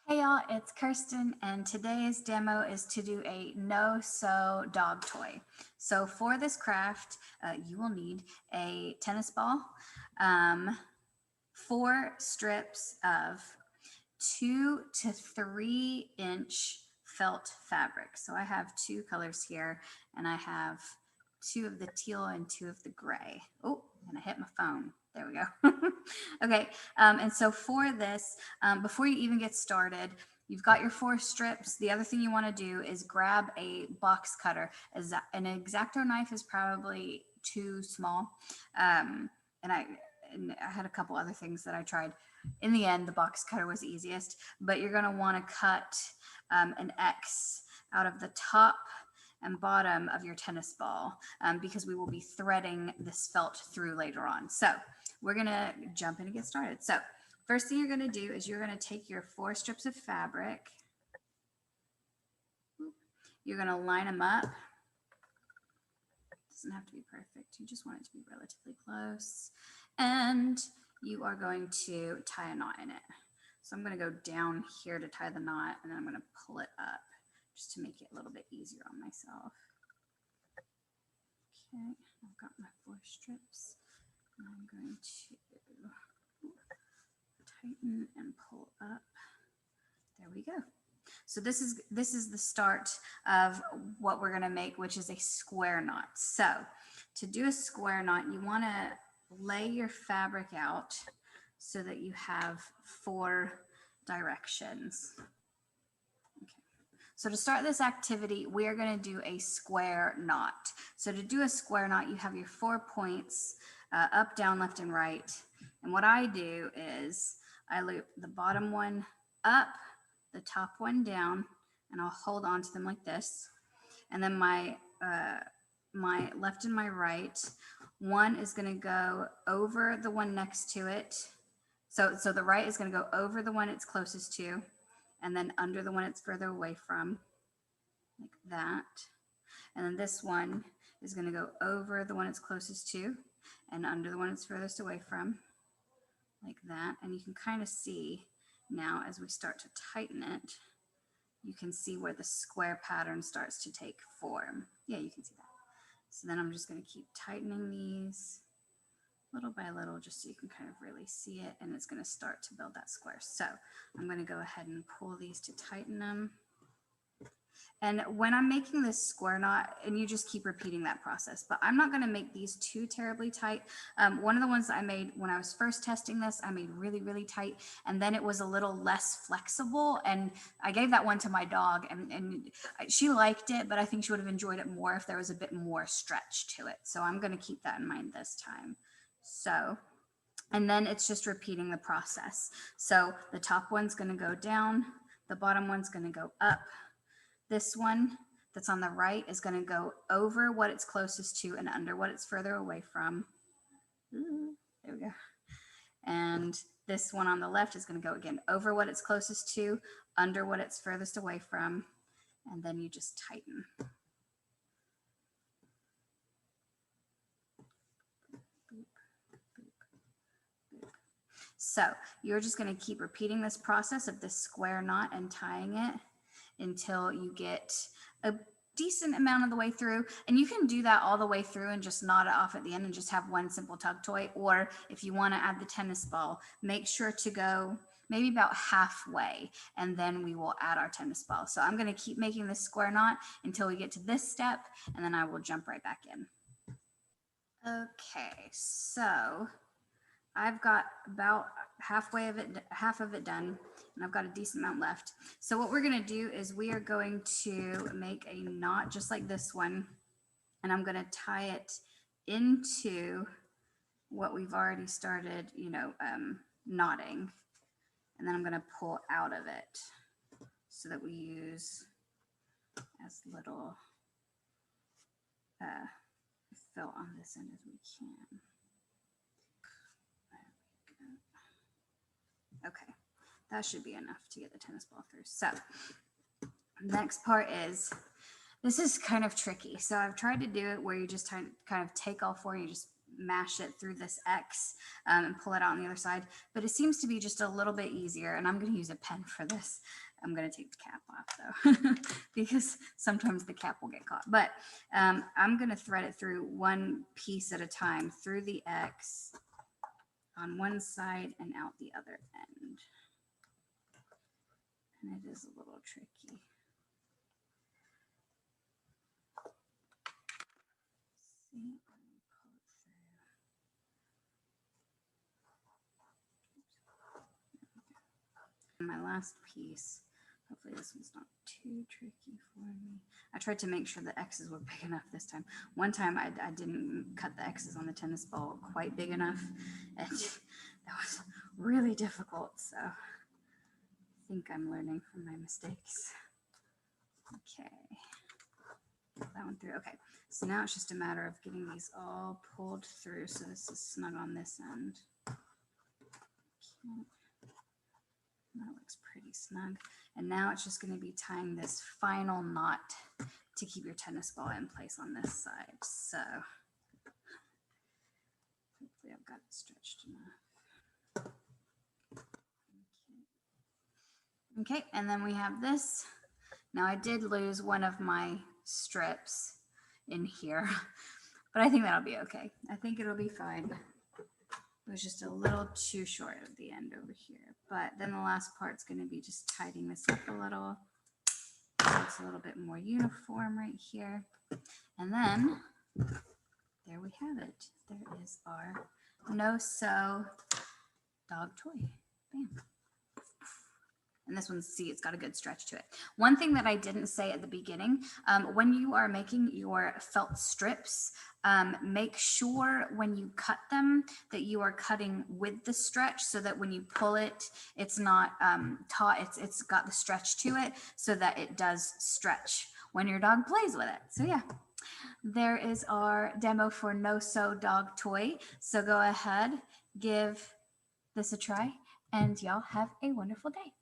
Hey y'all, it's Kirsten, and today's demo is to do a no-sew dog toy. So for this craft, you will need a tennis ball, 4 strips of 2 to 3 inch felt fabric. So I have 2 colors here, and I have 2 of the teal and 2 of the gray. Oh, and I hit my phone. There we go. Okay, and so for this, before you even get started, you've got your 4 strips. The other thing you want to do is grab a box cutter. An X-Acto knife is probably too small, um, and I had a couple other things that I tried. In the end, the box cutter was easiest, but you're going to want to cut an X out of the top and bottom of your tennis ball because we will be threading this felt through later on. So we're going to jump in and get started. So first thing you're going to do is you're going to take your 4 strips of fabric. You're going to line them up. It doesn't have to be perfect. You just want it to be relatively close. And you are going to tie a knot in it. So I'm going to go down here to tie the knot, and then I'm going to pull it up just to make it a little bit easier on myself. Okay, I've got my 4 strips, and I'm going to tighten and pull up. There we go. So this is the start of what we're going to make, which is a square knot. So to do a square knot, you want to lay your fabric out so that you have 4 directions. Okay. So to start this activity, we are going to do a square knot. So to do a square knot, you have your 4 points, up, down, left, and right. And what I do is I loop the bottom one up, the top one down, and I'll hold on to them like this. And then my left and my right, one is going to go over the one next to it. So the right is going to go over the one it's closest to, and then under the one it's further away from, like that. And then this one is going to go over the one it's closest to and under the one it's furthest away from, like that. And you can kind of see now as we start to tighten it, you can see where the square pattern starts to take form. Yeah, you can see that. So then I'm just going to keep tightening these little by little just so you can kind of really see it, and it's going to start to build that square. So I'm going to go ahead and pull these to tighten them. And when I'm making this square knot, and you just keep repeating that process, but I'm not going to make these too terribly tight. One of the ones I made when I was first testing this, I made really, really tight, and then it was a little less flexible. And I gave that one to my dog, and she liked it, but I think she would have enjoyed it more if there was a bit more stretch to it. So I'm going to keep that in mind this time. So, and then it's just repeating the process. So the top one's going to go down, the bottom one's going to go up. This one that's on the right is going to go over what it's closest to and under what it's further away from. Ooh, there we go. And this one on the left is going to go again over what it's closest to, under what it's furthest away from, and then you just tighten. So you're just going to keep repeating this process of this square knot and tying it until you get a decent amount of the way through. And you can do that all the way through and just knot it off at the end and just have one simple tug toy. Or if you want to add the tennis ball, make sure to go maybe about halfway, and then we will add our tennis ball. So I'm going to keep making this square knot until we get to this step, and then I will jump right back in. Okay, so I've got about half of it done, and I've got a decent amount left. So what we're going to do is we are going to make a knot just like this one, and I'm going to tie it into what we've already started, knotting, and then I'm going to pull out of it so that we use as little fill on this end as we can. Okay, that should be enough to get the tennis ball through. So the next part is, this is kind of tricky. So I've tried to do it where you just kind of take all 4, you just mash it through this X and pull it out on the other side. But it seems to be just a little bit easier. And I'm going to use a pen for this. I'm going to take the cap off though, because sometimes the cap will get caught. But I'm going to thread it through one piece at a time through the X on one side and out the other end. And it is a little tricky. See, my last piece. Hopefully this one's not too tricky for me. I tried to make sure the X's were big enough this time. One time I didn't cut the X's on the tennis ball quite big enough, and that was really difficult. So I think I'm learning from my mistakes. Okay, that one through. Okay, so now it's just a matter of getting these all pulled through. So this is snug on this end. Okay. That looks pretty snug. And now it's just going to be tying this final knot to keep your tennis ball in place on this side. So hopefully I've got it stretched enough. Okay, and then we have this. Now I did lose one of my strips in here, but I think that'll be okay. I think it'll be fine. It was just a little too short at the end over here. But then the last part's going to be just tidying this up a little. So it's a little bit more uniform right here. And then there we have it. There is our No Sew dog toy. Bam. And this one, see, it's got a good stretch to it. One thing that I didn't say at the beginning, when you are making your felt strips, make sure when you cut them that you are cutting with the stretch so that when you pull it, it's not taut, it's got the stretch to it so that it does stretch when your dog plays with it. So yeah, there is our demo for No Sew dog toy. So go ahead, give this a try, and y'all have a wonderful day.